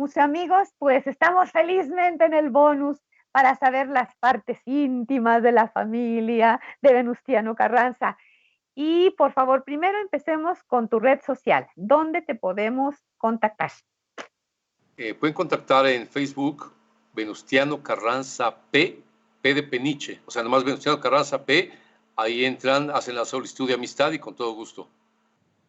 Mis amigos, pues estamos felizmente en el bonus para saber las partes íntimas de la familia de Venustiano Carranza. Y por favor, primero empecemos con tu red social. ¿Dónde te podemos contactar? Pueden contactar en Facebook Venustiano Carranza P, P de Peniche, o sea, nomás Venustiano Carranza P, ahí entran, hacen la solicitud de amistad y con todo gusto.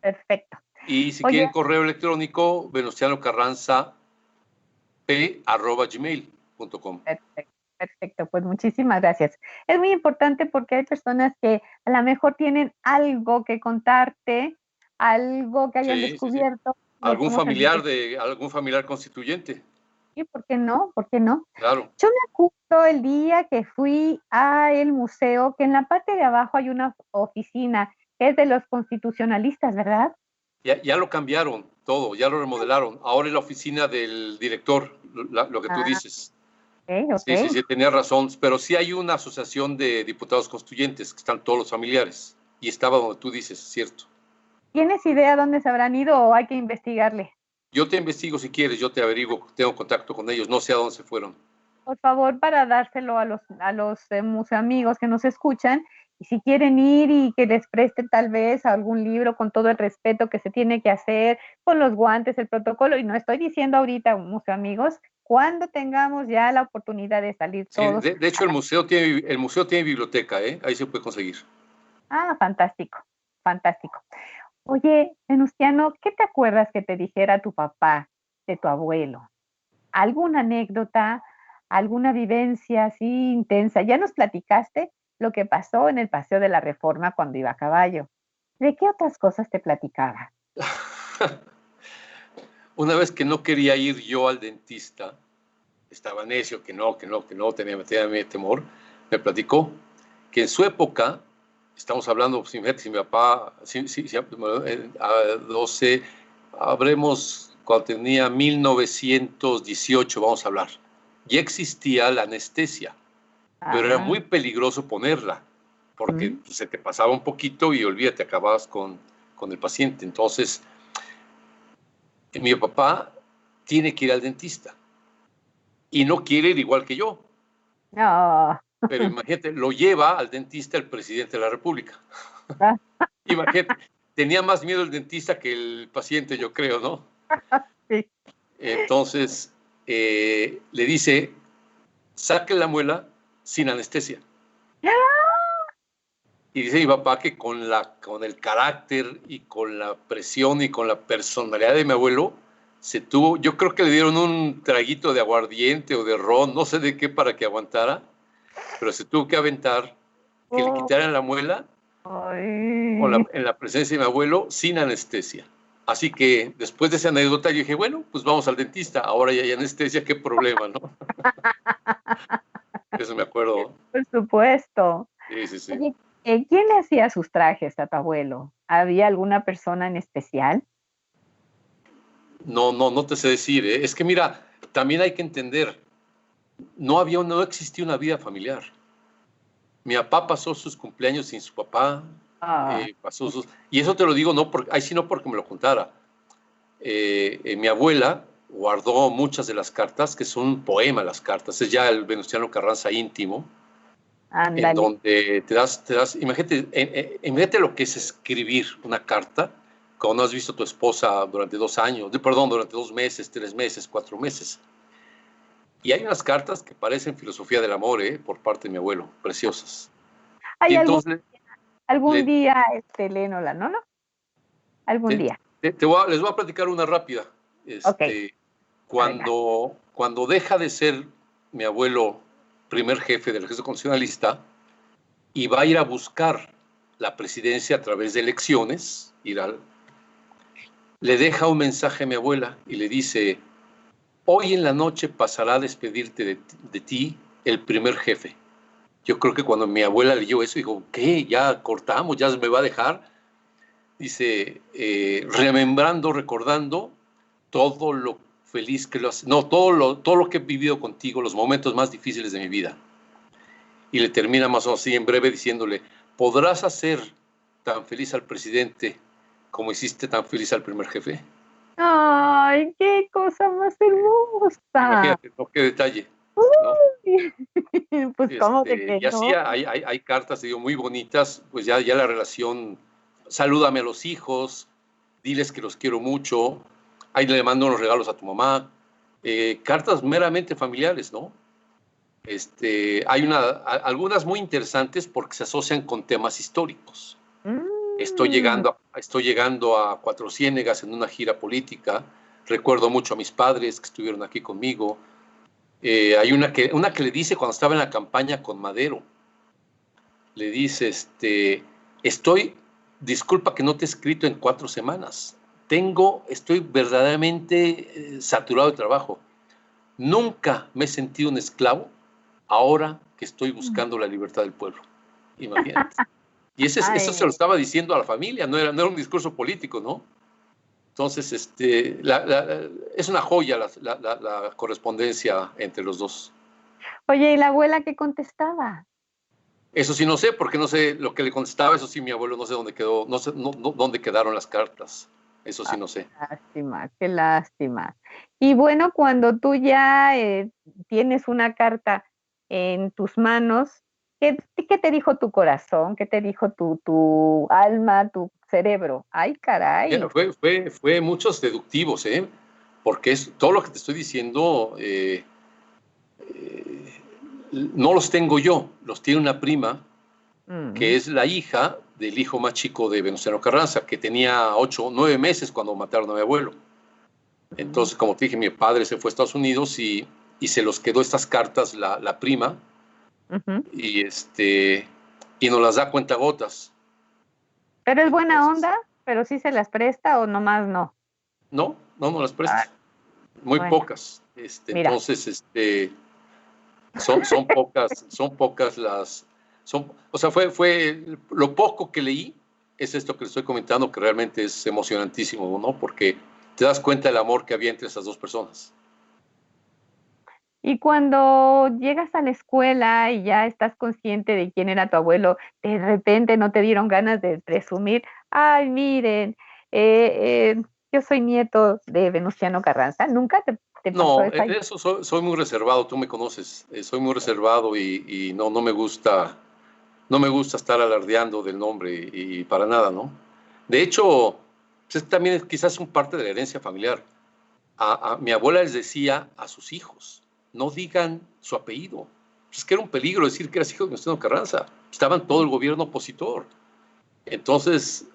Perfecto. Y si Oye, quieren correo electrónico, venustianocarranza.p@gmail.com. perfecto, perfecto, pues muchísimas gracias. Es muy importante porque hay personas que a lo mejor tienen algo que contarte, algo que hayan Sí, sí, sí. descubierto. Lo ¿Algún podemos familiar enriquecer. de algún familiar constituyente? Sí, ¿por qué no? ¿Por qué no? Claro. Yo me acuerdo el día que fui a el museo, que en la parte de abajo hay una oficina que es de los constitucionalistas, ¿verdad? Ya lo cambiaron todo, ya lo remodelaron. Ahora es la oficina del director, lo que tú Ah, dices. ok, Sí, sí, ok. sí, tenía razón, pero sí hay una asociación de diputados constituyentes que están todos los familiares y estaba donde tú dices, cierto. ¿Tienes idea dónde se habrán ido o hay que investigarle? Yo te investigo si quieres, yo te averiguo, tengo contacto con ellos, no sé a dónde se fueron. Por favor, para dárselo a los amigos que nos escuchan, y si quieren ir y que les preste tal vez algún libro con todo el respeto que se tiene que hacer, con los guantes, el protocolo, y no estoy diciendo ahorita, amigos, cuando tengamos ya la oportunidad de salir Sí, todos. de hecho el museo tiene biblioteca, ahí se puede conseguir. Ah, fantástico, fantástico. Oye, Venustiano, ¿qué te acuerdas que te dijera tu papá de tu abuelo? ¿Alguna anécdota, alguna vivencia así intensa? Ya nos platicaste lo que pasó en el Paseo de la Reforma cuando iba a caballo. ¿De qué otras cosas te platicaba? Una vez que no quería ir yo al dentista, estaba necio, que no, tenía temor, me platicó que en su época, estamos hablando, si mi papá, a 12, habremos, cuando tenía 1918, vamos a hablar, ya existía la anestesia, pero era Ah, muy peligroso ponerla, porque mm, se te pasaba un poquito y olvídate, acababas con el paciente. Entonces, mi papá tiene que ir al dentista y no quiere ir igual que yo. no. Pero imagínate, lo lleva al dentista el presidente de la República. Imagínate, tenía más miedo el dentista que el paciente, yo creo, ¿no? Sí. Entonces, le dice, saque la muela sin anestesia. Y dice mi papá que con el carácter y con la presión y con la personalidad de mi abuelo, yo creo que le dieron un traguito de aguardiente o de ron, no sé de qué, para que aguantara, pero se tuvo que aventar, que le Oh, quitaran la muela ay. en la presencia de mi abuelo sin anestesia. Así que después de esa anécdota yo dije, bueno, pues vamos al dentista, ahora ya hay anestesia, qué problema, ¿no? Eso me acuerdo. Por supuesto. Sí, sí, sí. Oye, ¿quién le hacía sus trajes a tu abuelo? ¿Había alguna persona en especial? No te sé decir, ¿eh? Es que mira, también hay que entender, no existía una vida familiar. Mi papá pasó sus cumpleaños sin su papá, Ah, y eso te lo digo, ahí sí no porque me lo contara. Mi abuela guardó muchas de las cartas, que son un poema las cartas, es ya el Venustiano Carranza íntimo, en ándale. donde imagínate lo que es escribir una carta cuando no has visto a tu esposa durante 2 años, durante 2 meses, 3 meses, 4 meses. Y hay unas cartas que parecen filosofía del amor, por parte de mi abuelo, preciosas. Y ¿Hay entonces algún le, día, Lénola, no? Algún te- día. les voy a platicar una rápida. Ok, adelante. Cuando deja de ser mi abuelo primer jefe del ejército constitucionalista y va a ir a buscar la presidencia a través de elecciones, le deja un mensaje a mi abuela y le dice, hoy en la noche pasará a despedirte de ti el primer jefe. Yo creo que cuando mi abuela leyó eso, dijo, ¿qué? ¿Ya cortamos? ¿Ya me va a dejar? Dice, remembrando, recordando todo lo feliz que lo hace, no, todo lo que he vivido contigo, los momentos más difíciles de mi vida. Y le termina más o menos así en breve diciéndole, ¿podrás hacer tan feliz al presidente como hiciste tan feliz al primer jefe? Ay, qué cosa más hermosa. Imagínate, ¿no? Qué detalle, ¿no? Uy, pues cómo de que Y así no. hay cartas, digo, muy bonitas, pues ya la relación, salúdame a los hijos, diles que los quiero mucho, ahí le mando unos regalos a tu mamá, cartas meramente familiares, ¿no? Hay algunas muy interesantes porque se asocian con temas históricos. Mm, Estoy llegando a Cuatro Ciénegas en una gira política, recuerdo mucho a mis padres que estuvieron aquí conmigo. Hay una que le dice cuando estaba en la campaña con Madero, le dice, disculpa que no te he escrito en 4 semanas, estoy verdaderamente saturado de trabajo, nunca me he sentido un esclavo ahora que estoy buscando la libertad del pueblo, imagínate. Y eso se lo ay, estaba diciendo a la familia, no era un discurso político, ¿no? Entonces, es una joya la correspondencia entre los dos. oye, ¿y la abuela qué contestaba? Eso sí no sé, porque no sé lo que le contestaba, eso sí mi abuelo no sé dónde quedó, no sé dónde quedaron las cartas, eso sí Ah, no sé. lástima, qué lástima. Y bueno, cuando tú ya tienes una carta en tus manos, ¿qué te dijo tu corazón? ¿Qué te dijo tu alma, tu cerebro? Ay, Mira, caray. fue muchos deductivos, porque todo lo que te estoy diciendo no los tengo yo, los tiene una prima que Mm, es la hija del hijo más chico de Venustiano Carranza, que tenía 8 o 9 meses cuando mataron a mi abuelo. mm, Entonces, como te dije, mi padre se fue a Estados Unidos y se los quedó estas cartas la prima ujú. y nos las da cuentagotas. Pero es buena Entonces, onda, pero sí se las presta o nomás no. no las Ah, presta, muy bueno, pocas. mira. Entonces, son pocas o sea, fue lo poco que leí, es esto que le estoy comentando, que realmente es emocionantísimo, ¿no? Porque te das cuenta del amor que había entre esas dos personas. Y cuando llegas a la escuela y ya estás consciente de quién era tu abuelo, de repente no te dieron ganas de presumir, ay, miren, yo soy nieto de Venustiano Carranza. ¿Nunca te pasó No, esa? eso soy muy reservado, tú me conoces, soy muy reservado y no me gusta estar alardeando del nombre y para nada, ¿no? De hecho, pues también es quizás un parte de la herencia familiar. Mi abuela les decía a sus hijos, no digan su apellido. Es que era un peligro decir que eras hijo de Venustiano Carranza. Estaba en todo el gobierno opositor. Entonces,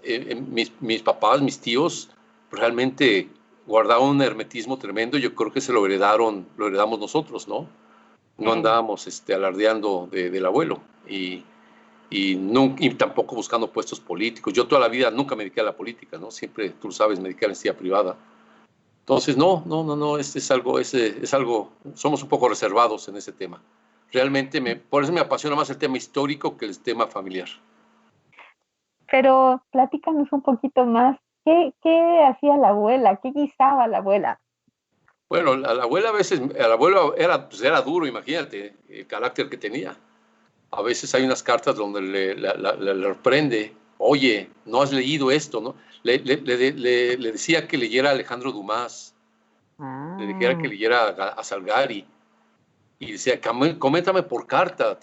mis papás, mis tíos, realmente guardaban un hermetismo tremendo. Yo creo que lo heredamos nosotros, ¿no? No Eh, andábamos alardeando del abuelo y tampoco buscando puestos políticos. Yo toda la vida nunca me dediqué a la política, ¿no? Siempre, tú lo sabes, me dediqué a la iniciativa privada. Entonces, no, es algo, somos un poco reservados en ese tema. Realmente, por eso me apasiona más el tema histórico que el tema familiar. pero platícanos un poquito más. ¿Qué hacía la abuela? ¿Qué guisaba la abuela? Bueno, a la abuela a veces, el abuelo pues era duro, imagínate, el carácter que tenía. A veces hay unas cartas donde le reprende, oye, no has leído esto, ¿no? Le decía que leyera a Alejandro Dumas, le dijera que Ah, leyera a Salgari, y decía, coméntame por carta,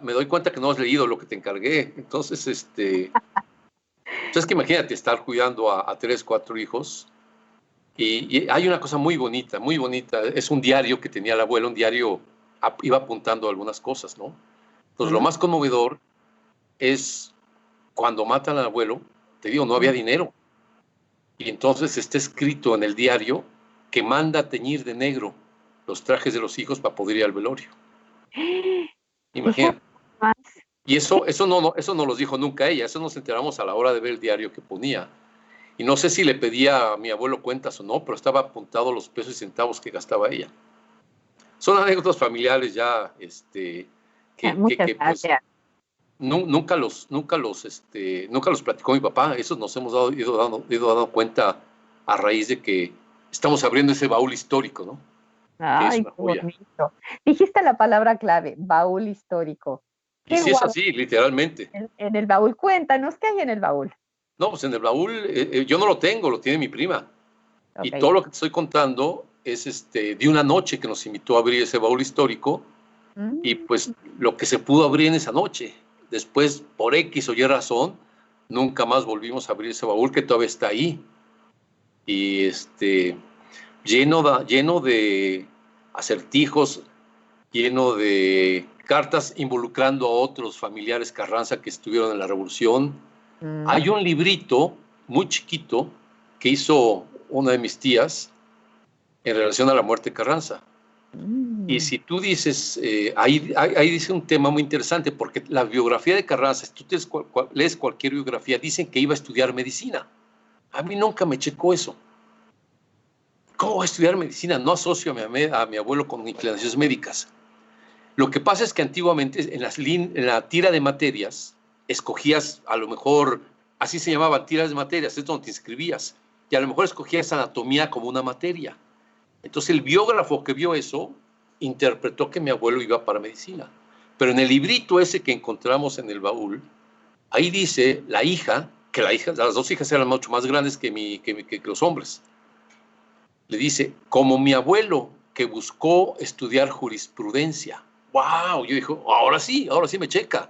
me doy cuenta que no has leído lo que te encargué. Entonces, pues es que imagínate estar cuidando a 3, 4 hijos. Y hay una cosa muy bonita, es un diario que tenía el abuelo, un diario, iba apuntando algunas cosas, ¿no? Entonces, lo ¿mm? más conmovedor es cuando matan al abuelo, te digo, no había Mm. dinero. Y entonces está escrito en el diario que manda a teñir de negro los trajes de los hijos para poder ir al velorio. Fíjate Imagínate. más. Y eso no los dijo nunca ella, eso nos enteramos a la hora de ver el diario que ponía. Y no sé si le pedía a mi abuelo cuentas o no, pero estaba apuntado los pesos y centavos que gastaba ella. Son anécdotas familiares ya, Muchas pues gracias. nunca los platicó mi papá. Eso nos hemos ido dando cuenta a raíz de que estamos abriendo ese baúl histórico, ¿no? Que es Ay, una qué joya. bonito. Dijiste la palabra clave, baúl histórico. Y ¿Qué sí es guardas así, literalmente. en el baúl? Cuéntanos, ¿qué hay en el baúl? No, pues en el baúl, yo no lo tengo, lo tiene mi prima. Y Ok. todo lo que te estoy contando es de una noche que nos invitó a abrir ese baúl histórico y Mm, pues lo que se pudo abrir en esa noche. Después, por X o Y razón, nunca más volvimos a abrir ese baúl que todavía está ahí. Y lleno de acertijos, lleno de cartas involucrando a otros familiares Carranza que estuvieron en la revolución. mm, Hay un librito muy chiquito que hizo una de mis tías en relación a la muerte de Carranza. Y mm. si tú dices, ahí dice un tema muy interesante, porque la biografía de Carranza, si tú lees cualquier biografía, dicen que iba a estudiar medicina. A mí nunca me checó eso. ¿Cómo voy a estudiar medicina? No asocio a mi abuelo con inclinaciones médicas. Lo que pasa es que antiguamente en la tira de materias escogías a lo mejor, así se llamaban tiras de materias, es donde te inscribías, y a lo mejor escogías anatomía como una materia. Entonces el biógrafo que vio eso interpretó que mi abuelo iba para medicina. Pero en el librito ese que encontramos en el baúl, ahí dice la hija, las dos hijas eran mucho más grandes que los hombres. Le dice, como mi abuelo que buscó estudiar jurisprudencia. ¡Wow! Yo dije, ahora sí me checa.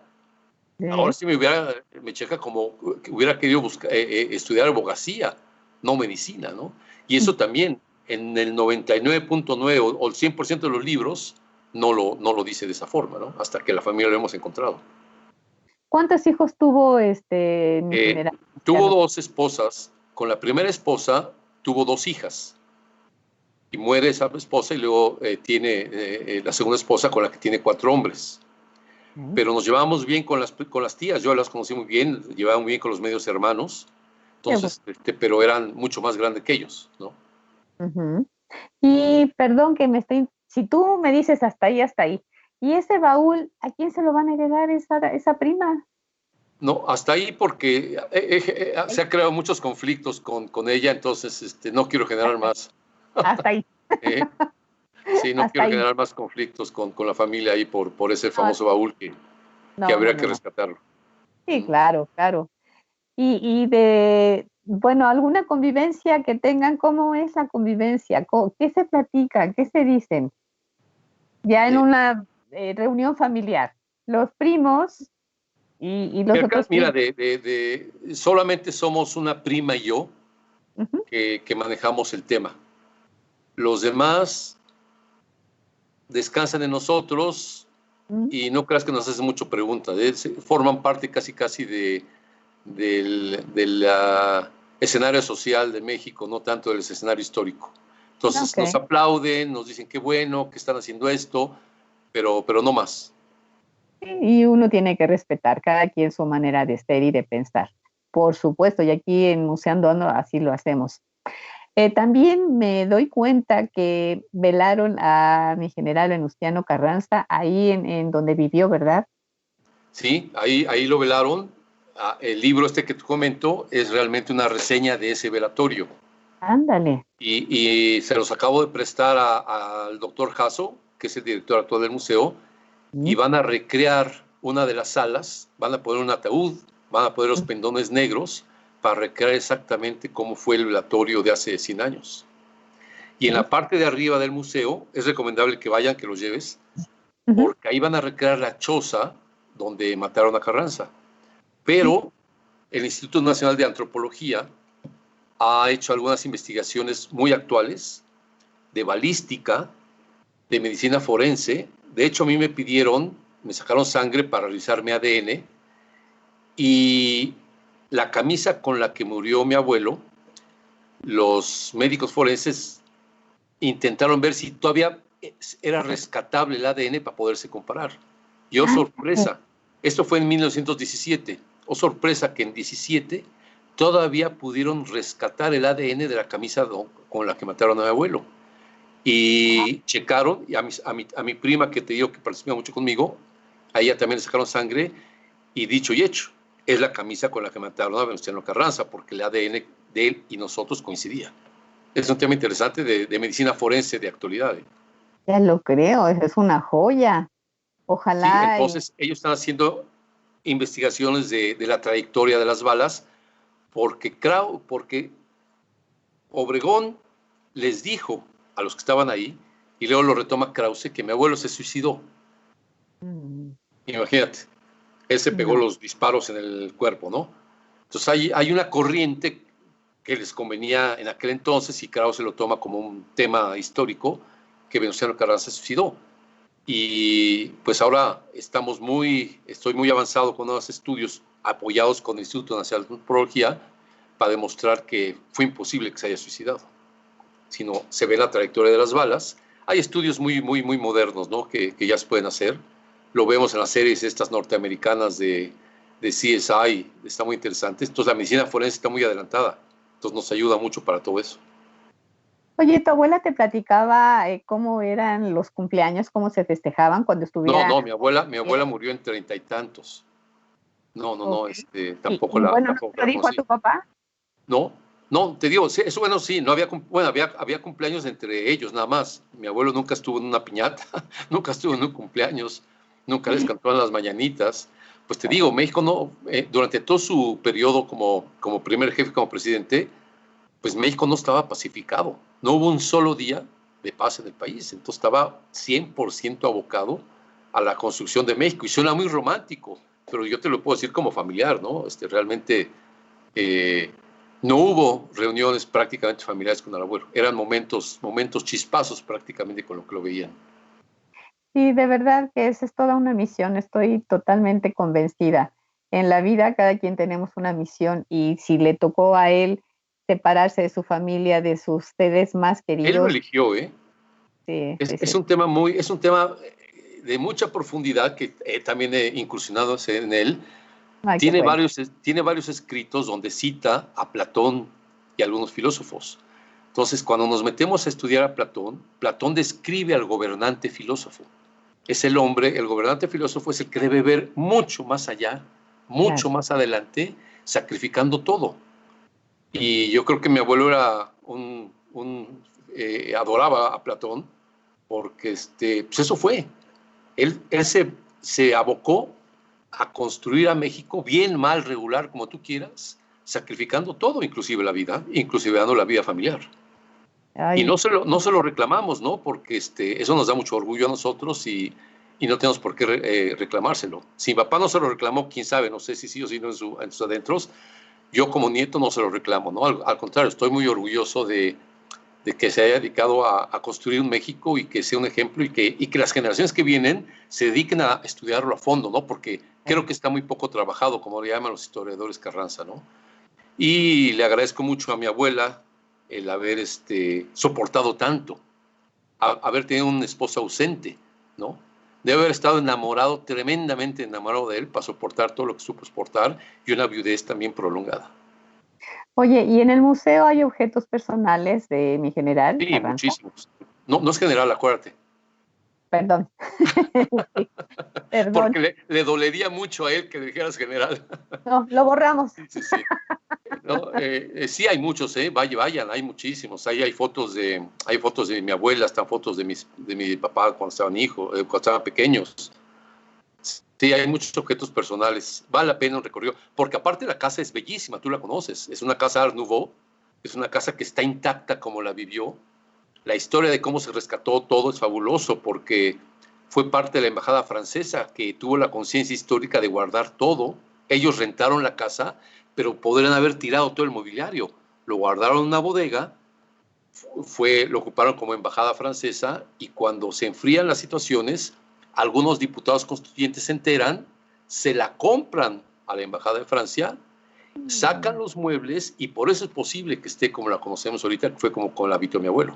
Ahora Sí. sí me checa como que hubiera querido estudiar abogacía, no medicina, ¿no? Y eso también, en el 99.9 o el 100% de los libros, no lo dice de esa forma, ¿no? Hasta que la familia lo hemos encontrado. ¿Cuántos hijos tuvo mi Eh, general Tuvo Venustiano? dos esposas. Con la primera esposa tuvo dos hijas. Y muere esa esposa y luego tiene la segunda esposa con la que tiene cuatro hombres. Mm, Pero nos llevábamos bien con las tías, yo las conocí muy bien, llevaban muy bien con los medios hermanos, qué bueno. entonces, pero eran mucho más grandes que ellos, ¿no? Ujú. Y perdón que si tú me dices hasta ahí, ¿y ese baúl, a quién se lo van a heredar esa prima? No, hasta ahí porque Ay, se han creado muchos conflictos con ella, entonces no quiero generar más. hasta ahí, ¿eh? Sí, no hasta quiero ahí. generar más conflictos con la familia ahí por ese No, famoso baúl que no, no, habría no, que no. rescatarlo. Sí, Mm. claro, claro. Bueno, alguna convivencia que tengan, ¿cómo es la convivencia? ¿Qué se platican? ¿Qué se dicen? Ya en Eh, una reunión familiar, los primos y los otros Mira, primos. solamente somos una prima y yo Ujú, que manejamos el tema. Los demás descansan en nosotros ujú. y no creas que nos hacen mucho preguntas. Forman parte casi del escenario social de México, no tanto del escenario histórico. Entonces nos Ok. aplauden, nos dicen qué bueno que están haciendo esto, pero no más. Y uno tiene que respetar cada quien su manera de ser y de pensar. Por supuesto, y aquí en Museando Ando así lo hacemos. También me doy cuenta que velaron a mi general Venustiano Carranza ahí en donde vivió, ¿verdad? Sí, ahí lo velaron. El libro que te comento es realmente una reseña de ese velatorio. Ándale. Y se los acabo de prestar al doctor Jasso, que es el director actual del museo, y Mm, van a recrear una de las salas, van a poner un ataúd, van a poner los mm, pendones negros para recrear exactamente cómo fue el velatorio de hace 100 años. Y en sí. la parte de arriba del museo es recomendable que vayan, que los lleves, Ujú, porque ahí van a recrear la choza donde mataron a Carranza. mm, Pero el Instituto Nacional de Antropología ha hecho algunas investigaciones muy actuales de balística, de medicina forense. De hecho, a mí me sacaron sangre para realizar mi ADN y la camisa con la que murió mi abuelo, los médicos forenses intentaron ver si todavía era rescatable el ADN para poderse comparar. Y oh ándale. sorpresa, esto fue en 1917. Oh sorpresa que en 17 todavía pudieron rescatar el ADN de la camisa con la que mataron a mi abuelo. Ah, Y checaron, y a mi prima que te digo que participa mucho conmigo, a ella también le sacaron sangre, y dicho y hecho, es la camisa con la que mataron a Venustiano Carranza, porque el ADN de él y nosotros coincidía. Es un tema interesante de medicina forense de actualidad. ya lo creo, es una joya. Sí, Ojalá y entonces ellos están haciendo investigaciones de la trayectoria de las balas, porque Obregón les dijo a los que estaban ahí, y luego lo retoma Krause, que mi abuelo se suicidó. Imagínate, él se pegó los disparos en el cuerpo, ¿no? Entonces hay una corriente que les convenía en aquel entonces, y Krause lo toma como un tema histórico, que Venustiano Carranza se suicidó. Y pues ahora estoy muy avanzado con nuevos estudios apoyados con el Instituto Nacional de Antropología para demostrar que fue imposible que se haya suicidado, sino se ve la trayectoria de las balas. Hay estudios muy modernos, ¿no? que ya se pueden hacer. Lo vemos en las series estas norteamericanas de CSI, está muy interesante. Entonces la medicina forense está muy adelantada, entonces nos ayuda mucho para todo eso. Oye, ¿tu abuela te platicaba cómo eran los cumpleaños, cómo se festejaban cuando estuviera? No, mi abuela murió en 30 y tantos. No, tampoco la ¿No te lo dijo a tu papá? No, te digo, eso bueno, sí, no había, bueno, había cumpleaños entre ellos nada más. Mi abuelo nunca estuvo en una piñata, nunca estuvo en un cumpleaños, nunca les cantaban las mañanitas. Pues te digo, México no, durante todo su periodo como primer jefe, como presidente, pues México no estaba pacificado. No hubo un solo día de paz en el país. Entonces estaba 100% abocado a la construcción de México. Y suena muy romántico, pero yo te lo puedo decir como familiar, ¿no? Realmente no hubo reuniones prácticamente familiares con el abuelo. Eran momentos chispazos prácticamente con lo que lo veían. Sí, de verdad que esa es toda una misión. Estoy totalmente convencida. En la vida cada quien tenemos una misión y si le tocó a él separarse de su familia, de sus seres más queridos. Él lo eligió, ¿eh? Sí, es un tema de mucha profundidad que también he incursionado en él. Ay, tiene varios escritos donde cita a Platón y a algunos filósofos. Entonces, cuando nos metemos a estudiar a Platón, Platón describe al gobernante filósofo. Es el gobernante filósofo es el que debe ver mucho más allá, mucho más adelante, sacrificando todo. Y yo creo que mi abuelo era adoraba a Platón, porque pues eso fue. Él se abocó a construir a México, bien, mal, regular, como tú quieras, sacrificando todo, inclusive la vida, inclusive dando la vida familiar. Ay. Y no se lo reclamamos, ¿no? Porque eso nos da mucho orgullo a nosotros y no tenemos por qué reclamárselo. Si mi papá no se lo reclamó, quién sabe, no sé si sí o si no en sus adentros, yo como nieto no se lo reclamo, ¿no? Al contrario, estoy muy orgulloso de que se haya dedicado a construir un México y que sea un ejemplo y que las generaciones que vienen se dediquen a estudiarlo a fondo, ¿no? Porque creo que está muy poco trabajado, como le llaman los historiadores Carranza, ¿no? Y le agradezco mucho a mi abuela el haber soportado tanto, haber tenido un esposo ausente, ¿no? Debe haber estado tremendamente enamorado de él para soportar todo lo que supo soportar y una viudez también prolongada. Oye, ¿y en el museo hay objetos personales de mi general? Sí, Carranza? Muchísimos. No es general, acuérdate. Perdón. Sí, perdón. Porque le dolería mucho a él que dijeras general. No, lo borramos. Sí. No, sí hay muchos, vayan, hay muchísimos. Ahí hay fotos de mi abuela, están fotos de mi papá cuando estaban pequeños. Sí, hay muchos objetos personales. Vale la pena un recorrido, porque aparte la casa es bellísima, tú la conoces. Es una casa Art Nouveau, es una casa que está intacta como la vivió. La historia de cómo se rescató todo es fabuloso, porque fue parte de la embajada francesa que tuvo la conciencia histórica de guardar todo. Ellos rentaron la casa, pero podrían haber tirado todo el mobiliario. Lo guardaron en una bodega, lo ocuparon como embajada francesa, y cuando se enfrían las situaciones, algunos diputados constituyentes se enteran, se la compran a la embajada de Francia, sacan los muebles, y por eso es posible que esté como la conocemos ahorita, que fue como la habitó mi abuelo.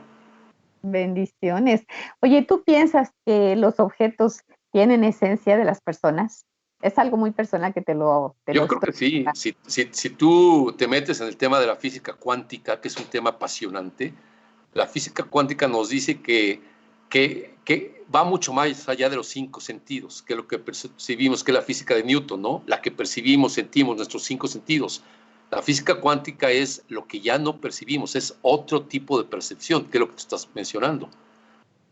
Bendiciones. Oye, ¿tú piensas que los objetos tienen esencia de las personas? Es algo muy personal que Yo creo que sí. Si tú te metes en el tema de la física cuántica, que es un tema apasionante, la física cuántica nos dice que va mucho más allá de los 5 sentidos, que lo que percibimos, que es la física de Newton, ¿no? La que percibimos, sentimos, nuestros 5 sentidos. La física cuántica es lo que ya no percibimos, es otro tipo de percepción, que es lo que tú estás mencionando.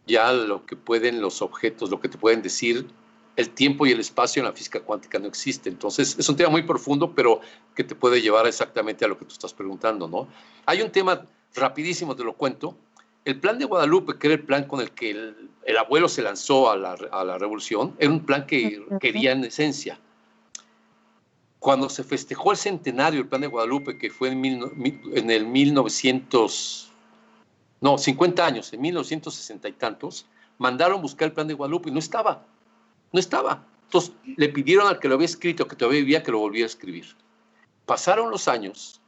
Ya lo que pueden los objetos, lo que te pueden decir, el tiempo y el espacio en la física cuántica no existe. Entonces, es un tema muy profundo, pero que te puede llevar exactamente a lo que tú estás preguntando, ¿no? Hay un tema rapidísimo, te lo cuento. el plan de Guadalupe, que era el plan con el que el abuelo se lanzó a la revolución, era un plan que quería en esencia. Cuando se festejó el centenario del plan de Guadalupe, que fue en el 50 años, en 1960 y tantos, mandaron buscar el plan de Guadalupe y no estaba. Entonces le pidieron al que lo había escrito, que todavía vivía, que lo volviera a escribir. Pasaron los años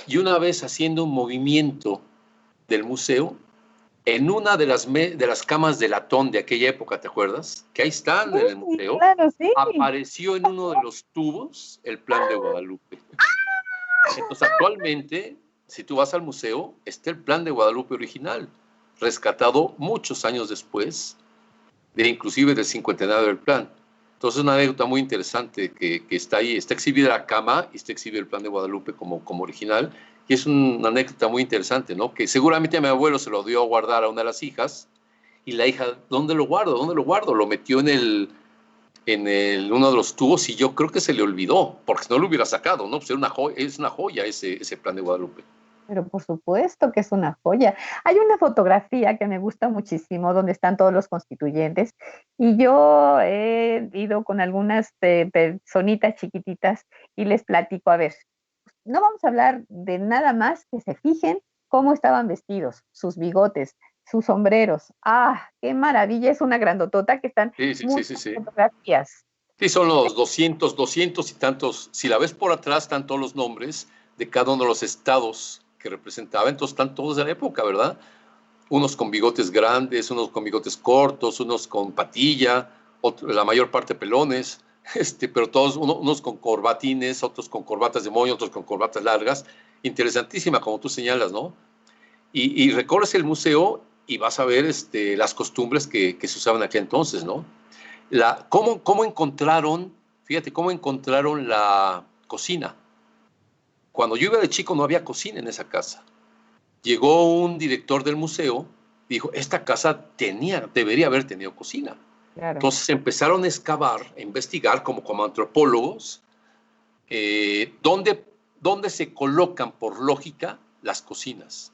y una vez haciendo un movimiento del museo, en una de las camas de latón de aquella época, ¿te acuerdas? Que ahí están en el museo. Claro, sí. Apareció en uno de los tubos el plan de Guadalupe. Entonces, actualmente, si tú vas al museo, está el plan de Guadalupe original, rescatado muchos años después, inclusive del cincuentenario del plan. Entonces, es una anécdota muy interesante que está ahí. Está exhibida la cama y está exhibido el plan de Guadalupe como original. Y es una anécdota muy interesante, ¿no? Que seguramente a mi abuelo se lo dio a guardar a una de las hijas y la hija, ¿dónde lo guardo? ¿Dónde lo guardo? Lo metió en uno de los tubos y yo creo que se le olvidó, porque si no lo hubiera sacado, ¿no? Pues es una joya ese plan de Guadalupe. Pero por supuesto que es una joya. Hay una fotografía que me gusta muchísimo donde están todos los constituyentes y yo he ido con algunas personitas chiquititas y les platico, a ver, no vamos a hablar de nada más que se fijen cómo estaban vestidos, sus bigotes, sus sombreros. ¡Ah, qué maravilla! Es una grandotota que están muchas fotografías. Sí, son los 200 y tantos. Si la ves por atrás, están todos los nombres de cada uno de los estados que representaba. Entonces están todos de la época, ¿verdad? Unos con bigotes grandes, unos con bigotes cortos, unos con patilla, la mayor parte pelones. Pero todos, unos con corbatines, otros con corbatas de moño, otros con corbatas largas. Interesantísima, como tú señalas, ¿no? Y recorres el museo y vas a ver las costumbres que se usaban aquí entonces, ¿no? ¿Cómo encontraron, fíjate, cómo encontraron la cocina? Cuando yo iba de chico no había cocina en esa casa. Llegó un director del museo y dijo, esta casa debería haber tenido cocina. Claro. Entonces empezaron a excavar, a investigar como antropólogos, dónde se colocan por lógica las cocinas,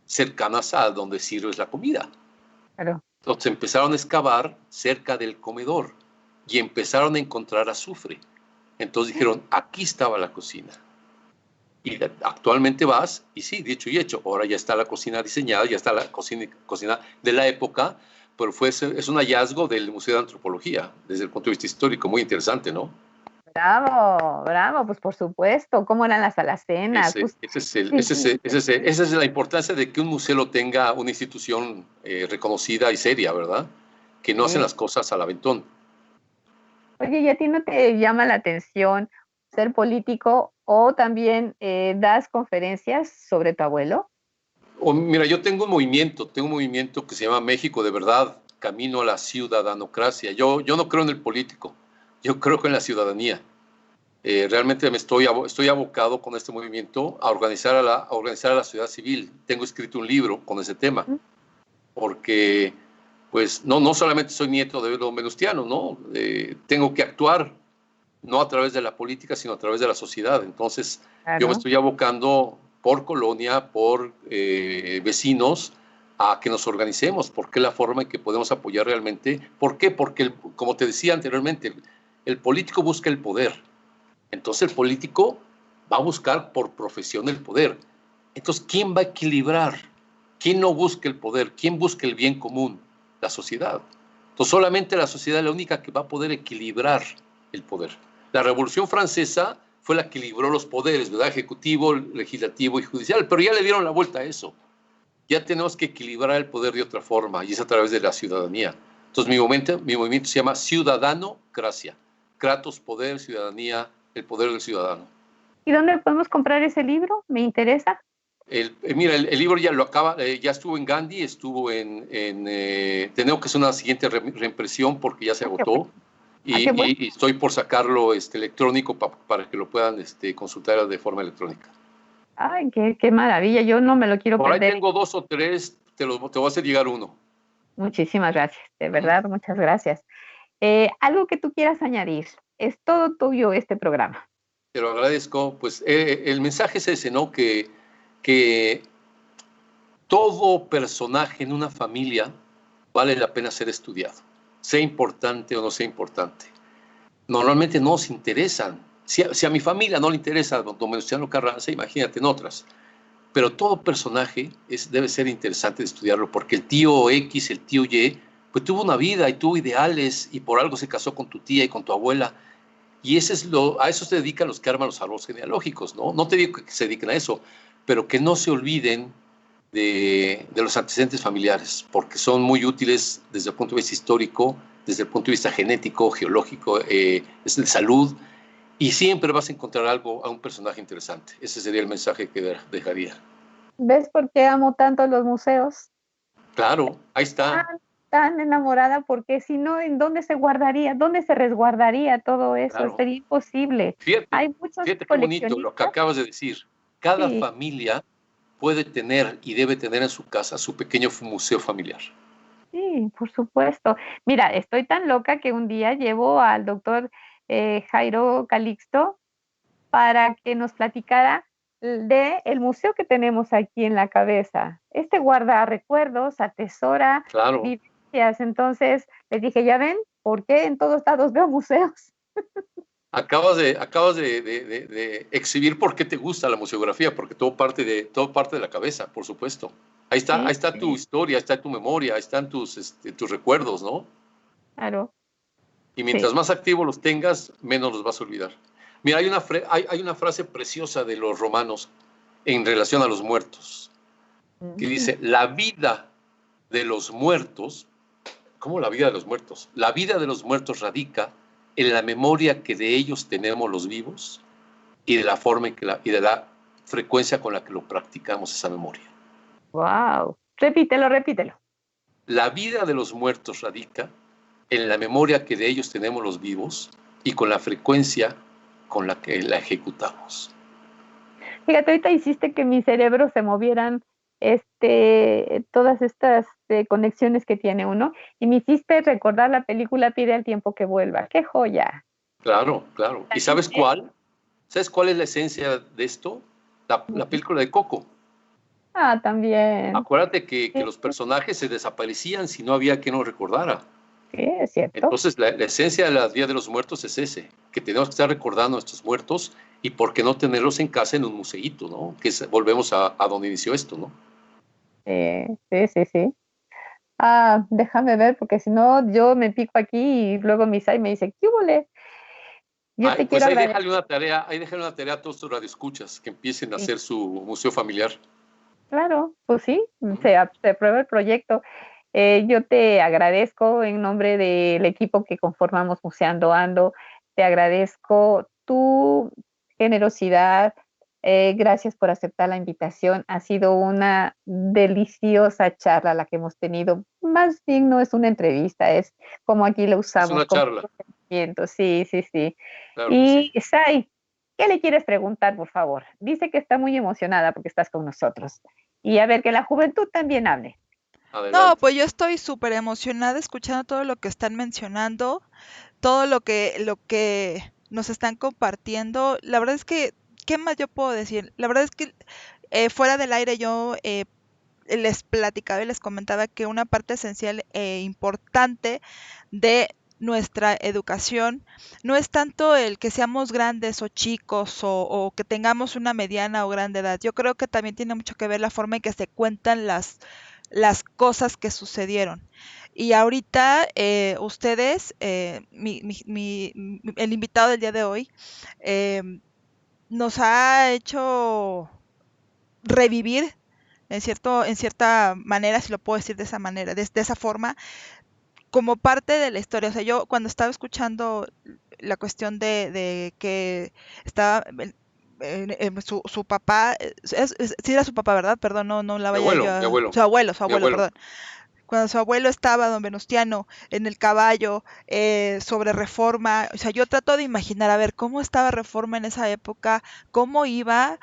cercanas a donde sirves la comida. Claro. Entonces empezaron a excavar cerca del comedor y empezaron a encontrar azufre. Entonces dijeron, aquí estaba la cocina. Y actualmente vas, y sí, dicho y hecho, ahora ya está la cocina diseñada, ya está la cocina de la época, pero es un hallazgo del Museo de Antropología, desde el punto de vista histórico, muy interesante, ¿no? Bravo, bravo, pues por supuesto, cómo eran las alacenas. Esa es la importancia de que un museo lo tenga una institución reconocida y seria, ¿verdad? Que no hacen las cosas al aventón. Oye, ¿y a ti no te llama la atención ser político o también das conferencias sobre tu abuelo? Mira, yo tengo un movimiento que se llama México de Verdad, Camino a la Ciudadanocracia. Yo no creo en el político, yo creo en la ciudadanía. Realmente estoy abocado con este movimiento a organizar a la sociedad civil. Tengo escrito un libro con ese tema, porque pues no solamente soy nieto de don Venustiano, ¿no? Tengo que actuar no a través de la política, sino a través de la sociedad. Entonces, claro, yo me estoy abocando por colonia, por vecinos, a que nos organicemos, porque es la forma en que podemos apoyar realmente. ¿Por qué? Porque, como te decía anteriormente, el político busca el poder. Entonces el político va a buscar por profesión el poder. Entonces, ¿quién va a equilibrar? ¿Quién no busca el poder? ¿Quién busca el bien común? La sociedad. Entonces, solamente la sociedad es la única que va a poder equilibrar el poder. La Revolución Francesa fue la que equilibró los poderes, ¿verdad? Ejecutivo, legislativo y judicial, pero ya le dieron la vuelta a eso. Ya tenemos que equilibrar el poder de otra forma, y es a través de la ciudadanía. Entonces, mi movimiento se llama Ciudadanocracia. Kratos, poder, ciudadanía, el poder del ciudadano. ¿Y dónde podemos comprar ese libro? Me interesa. Mira, el libro ya lo acaba, ya estuvo en Gandhi, estuvo tenemos que hacer una siguiente reimpresión porque ya se agotó. Y estoy por sacarlo electrónico para que lo puedan consultar de forma electrónica. Ay, qué maravilla, yo no me lo quiero perder. Por ahí tengo 2 o 3, te voy a hacer llegar uno. Muchísimas gracias, de verdad, muchas gracias. Algo que tú quieras añadir, es todo tuyo este programa. Te lo agradezco, pues el mensaje es ese, ¿no? Que todo personaje en una familia vale la pena ser estudiado, sea importante o no sea importante. Normalmente no nos interesan. Si a mi familia no le interesa don Venustiano Carranza, imagínate en otras. Pero todo personaje debe ser interesante de estudiarlo, porque el tío X, el tío Y, pues tuvo una vida y tuvo ideales y por algo se casó con tu tía y con tu abuela. Y a eso se dedican los que arman los árboles genealógicos, ¿no? No te digo que se dediquen a eso, pero que no se olviden de los antecedentes familiares, porque son muy útiles desde el punto de vista histórico, desde el punto de vista genético, geológico, de salud, y siempre vas a encontrar algo a un personaje interesante. Ese sería el mensaje que dejaría. ¿Ves por qué amo tanto los museos? Claro, ahí está. Tan enamorada, porque si no, ¿en dónde se guardaría? ¿Dónde se resguardaría todo eso? Claro. Sería imposible. Hay muchos Fíjate qué bonito lo que acabas de decir. Cada sí. familia puede tener y debe tener en su casa su pequeño museo familiar. Sí, por supuesto. Mira, estoy tan loca que un día llevo al doctor Jairo Calixto para que nos platicara de el museo que tenemos aquí en la cabeza. Este guarda recuerdos, atesora vivencias. Entonces les dije, ya ven, ¿por qué en todos lados veo museos? Acabas de exhibir por qué te gusta la museografía, porque todo parte de la cabeza, por supuesto. Ahí está tu historia, ahí está tu memoria, ahí están tus recuerdos, ¿no? Claro. Y mientras más activos los tengas, menos los vas a olvidar. Mira, hay una frase preciosa de los romanos en relación a los muertos, que dice, la vida de los muertos, ¿cómo la vida de los muertos? La vida de los muertos radica en la memoria que de ellos tenemos los vivos y de la forma y de la frecuencia con la que lo practicamos esa memoria. Wow. Repítelo. La vida de los muertos radica en la memoria que de ellos tenemos los vivos y con la frecuencia con la que la ejecutamos. Fíjate, ahorita hiciste que mi cerebro se movieran todas estas conexiones que tiene uno, y me hiciste recordar la película Pide al tiempo que vuelva. ¡Qué joya! Claro. ¿Y sabes cuál? ¿Sabes cuál es la esencia de esto? La película de Coco. Ah, también. Acuérdate que los personajes se desaparecían si no había quien los recordara. Sí, es cierto. Entonces, la esencia de la vida de los muertos es que tenemos que estar recordando a estos muertos y por qué no tenerlos en casa en un museíto, ¿no? Volvemos a donde inició esto, ¿no? Sí. Ah, déjame ver, porque si no, yo me pico aquí y luego Misai me dice, ¿qué huele? Pues ahí déjale una tarea a todos tus radioescuchas que empiecen a hacer su museo familiar. Claro, pues sí, se aprueba el proyecto. Yo te agradezco en nombre del equipo que conformamos Museando Ando, te agradezco tu generosidad, gracias por aceptar la invitación. Ha sido una deliciosa charla la que hemos tenido. Más bien no es una entrevista, es como aquí lo usamos. Es una charla. Sí. Claro y sí. Sai, ¿qué le quieres preguntar, por favor? Dice que está muy emocionada porque estás con nosotros. Y a ver, que la juventud también hable. Adelante. No, pues yo estoy súper emocionada escuchando todo lo que están mencionando, todo lo que nos están compartiendo. La verdad es que, ¿qué más yo puedo decir? La verdad es que fuera del aire yo les platicaba y les comentaba que una parte esencial e importante de nuestra educación no es tanto el que seamos grandes o chicos o que tengamos una mediana o grande edad. Yo creo que también tiene mucho que ver la forma en que se cuentan las cosas que sucedieron. Y ahorita ustedes, el invitado del día de hoy, nos ha hecho revivir en cierta manera, si lo puedo decir de esa manera, de esa forma, como parte de la historia. O sea, yo cuando estaba escuchando la cuestión de que estaba su papá, sí era su papá, ¿verdad? Perdón, no la vaya yo a... Su abuelo, perdón. Cuando su abuelo estaba, don Venustiano, en el caballo, sobre Reforma, o sea, yo trato de imaginar, a ver, cómo estaba Reforma en esa época, cómo iba,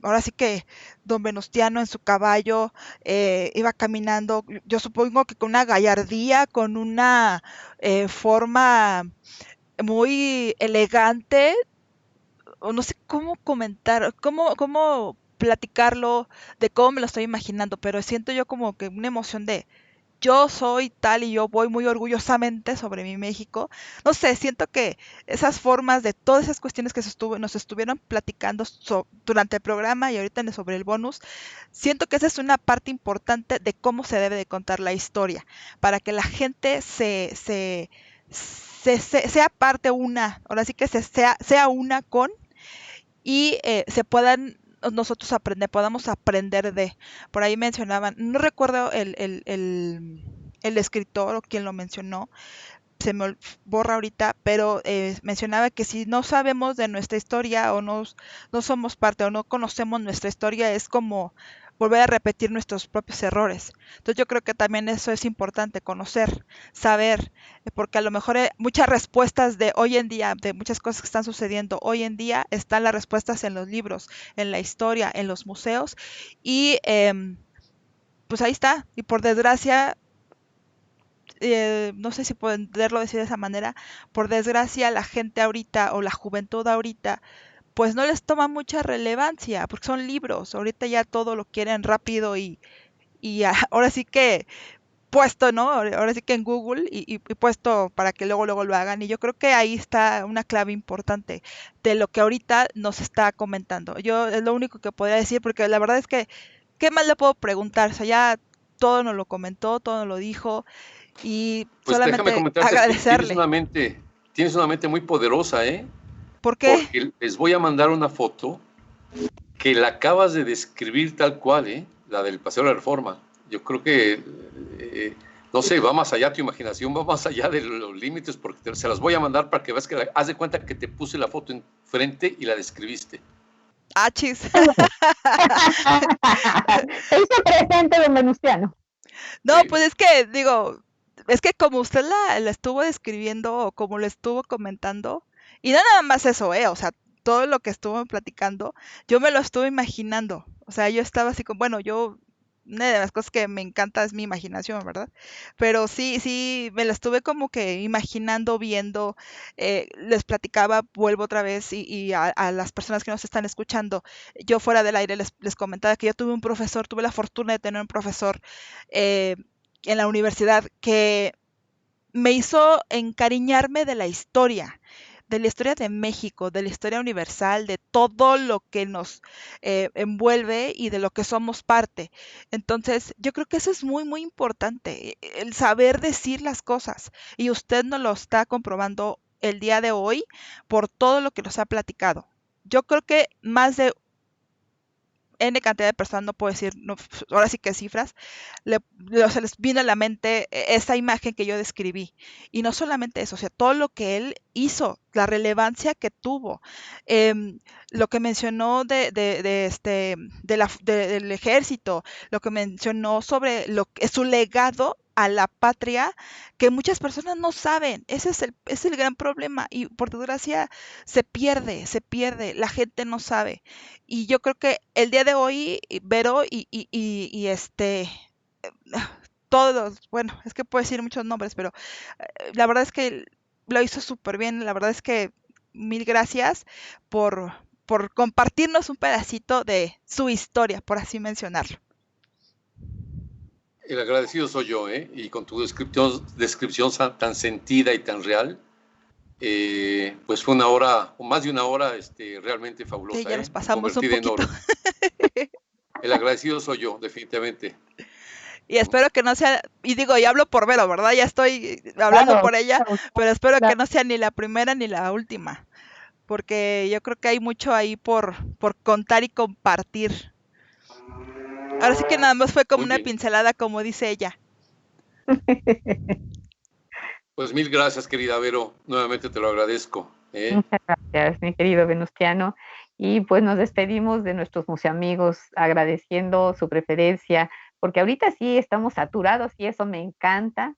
ahora sí que don Venustiano en su caballo, iba caminando, yo supongo que con una gallardía, con una forma muy elegante, o no sé cómo comentar, cómo platicarlo, de cómo me lo estoy imaginando, pero siento yo como que una emoción de yo soy tal y yo voy muy orgullosamente sobre mi México. No sé, siento que esas formas de todas esas cuestiones que nos estuvieron platicando durante el programa y ahorita sobre el bonus, siento que esa es una parte importante de cómo se debe de contar la historia, para que la gente sea parte una, ahora sí que sea una con y se puedan nosotros podamos aprender de. Por ahí mencionaban, no recuerdo el escritor o quien lo mencionó, se me borra ahorita, pero mencionaba que si no sabemos de nuestra historia o no somos parte o no conocemos nuestra historia, es como volver a repetir nuestros propios errores. Entonces yo creo que también eso es importante, conocer, saber, porque a lo mejor muchas respuestas de hoy en día, de muchas cosas que están sucediendo hoy en día, están las respuestas en los libros, en la historia, en los museos, y pues ahí está. Y por desgracia, no sé si poderlo decir de esa manera, por desgracia la gente ahorita o la juventud ahorita, pues no les toma mucha relevancia, porque son libros, ahorita ya todo lo quieren rápido y ahora sí que puesto, ¿no? Ahora sí que en Google y puesto para que luego lo hagan. Y yo creo que ahí está una clave importante de lo que ahorita nos está comentando. Yo es lo único que podría decir, porque la verdad es que, ¿qué más le puedo preguntar? O sea, ya todo nos lo comentó, todo nos lo dijo y Pues déjame solamente comentarte que agradecerle. tienes una mente muy poderosa, ¿eh? ¿Por qué? Porque les voy a mandar una foto que la acabas de describir tal cual, ¿eh? La del Paseo de la Reforma. Yo creo que, no sé, va más allá tu imaginación, va más allá de los límites, porque se las voy a mandar para que veas que haz de cuenta que te puse la foto enfrente y la describiste. Ah, chis. Se hizo presente, don Venustiano. No, pues es que, digo, es que como usted la estuvo describiendo o como lo estuvo comentando, y no nada más eso, o sea, todo lo que estuvo platicando, yo me lo estuve imaginando. O sea, yo estaba así como, bueno, una de las cosas que me encanta es mi imaginación, ¿verdad? Pero sí, me la estuve como que imaginando, viendo, les platicaba, vuelvo otra vez, y a las personas que nos están escuchando, yo fuera del aire les comentaba que yo tuve la fortuna de tener un profesor eh, en la universidad que me hizo encariñarme de la historia de México, de la historia universal, de todo lo que nos envuelve y de lo que somos parte. Entonces, yo creo que eso es muy, muy importante, el saber decir las cosas. Y usted nos lo está comprobando el día de hoy por todo lo que nos ha platicado. Yo creo que más de N cantidad de personas, no puedo decir, no, ahora sí que cifras, se les vino a la mente esa imagen que yo describí. Y no solamente eso, o sea, todo lo que él hizo, la relevancia que tuvo, lo que mencionó del ejército, lo que mencionó sobre su legado a la patria, que muchas personas no saben. Ese es el gran problema y por desgracia se pierde, la gente no sabe. Y yo creo que el día de hoy, Vero todos, bueno, es que puedo decir muchos nombres, pero la verdad es que lo hizo súper bien. La verdad es que mil gracias por compartirnos un pedacito de su historia, por así mencionarlo. El agradecido soy yo, ¿eh? Y con tu descripción tan sentida y tan real, pues fue una hora, o más de una hora, realmente fabulosa. Sí, ya nos pasamos un poquito. En oro. El agradecido soy yo, definitivamente. Y espero que no sea, y digo, y hablo por Vero, ¿verdad? Ya estoy hablando por ella, pero espero que no sea ni la primera ni la última, porque yo creo que hay mucho ahí por contar y compartir. Ahora sí que nada más fue como una pincelada, como dice ella. Pues mil gracias, querida Vero. Nuevamente te lo agradezco. Muchas gracias, mi querido Venustiano. Y pues nos despedimos de nuestros museamigos agradeciendo su preferencia, porque ahorita sí estamos saturados y eso me encanta,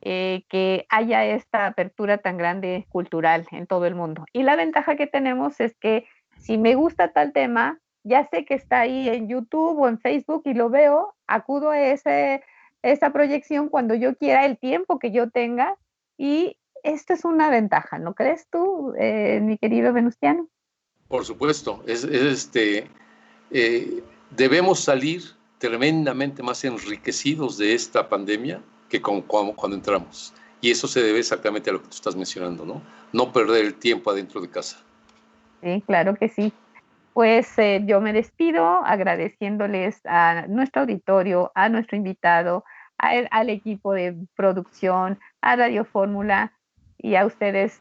que haya esta apertura tan grande cultural en todo el mundo. Y la ventaja que tenemos es que si me gusta tal tema, ya sé que está ahí en YouTube o en Facebook y lo veo, acudo a esa proyección cuando yo quiera, el tiempo que yo tenga, y esto es una ventaja, ¿no crees tú, mi querido Venustiano? Por supuesto, debemos salir tremendamente más enriquecidos de esta pandemia que cuando entramos. Y eso se debe exactamente a lo que tú estás mencionando, ¿no? No perder el tiempo adentro de casa. Sí, claro que sí. Pues yo me despido agradeciéndoles a nuestro auditorio, a nuestro invitado, al equipo de producción, a Radio Fórmula y a ustedes,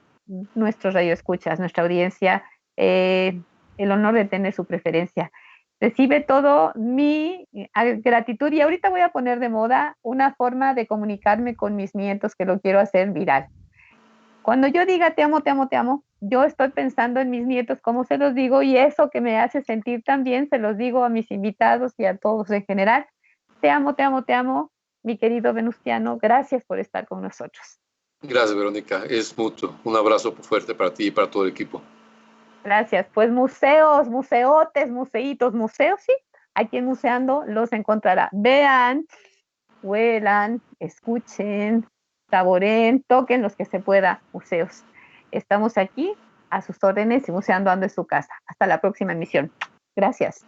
nuestros radioescuchas, nuestra audiencia, el honor de tener su preferencia. Recibe todo mi gratitud y ahorita voy a poner de moda una forma de comunicarme con mis nietos que lo quiero hacer viral. Cuando yo diga te amo, te amo, te amo, yo estoy pensando en mis nietos, cómo se los digo, y eso que me hace sentir tan bien, se los digo a mis invitados y a todos en general. Te amo, te amo, te amo, mi querido Venustiano. Gracias por estar con nosotros. Gracias, Verónica. Es mutuo. Un abrazo fuerte para ti y para todo el equipo. Gracias. Pues museos, museotes, museitos, museos, sí. Aquí en Museando los encontrará. Vean, huelan, escuchen, saboreen, toquen los que se pueda, museos. Estamos aquí a sus órdenes y Museando ando en su casa. Hasta la próxima emisión. Gracias.